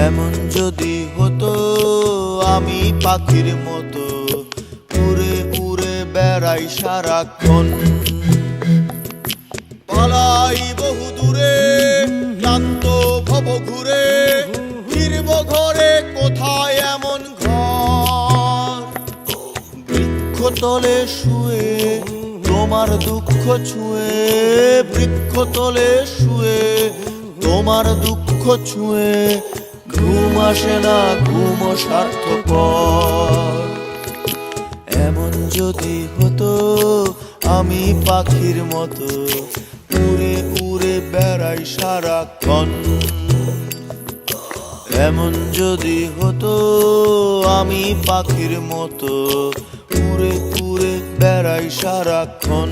এমন যদি হতো আমি পাখির মতো উড়ে উড়ে বেড়াই সারাক্ষণ, পালাই বহু দূরে ক্লান্ত ভব ঘুরে, ফিরব ঘরে কোথায় এমন ঘর। বৃক্ষতলে শুয়ে তোমার দুঃখ ছুঁয়ে, বৃক্ষতলে শুয়ে তোমার দুঃখ ছুঁয়ে, ঘুম আসে না ঘুম স্বার্থপর। এমন যদি হতো আমি পাখির মতো উড়ে উড়ে বেড়াই সারাক্ষণ, এমন যদি হতো আমি পাখির মতো উড়ে উড়ে বেড়াই সারাক্ষণ।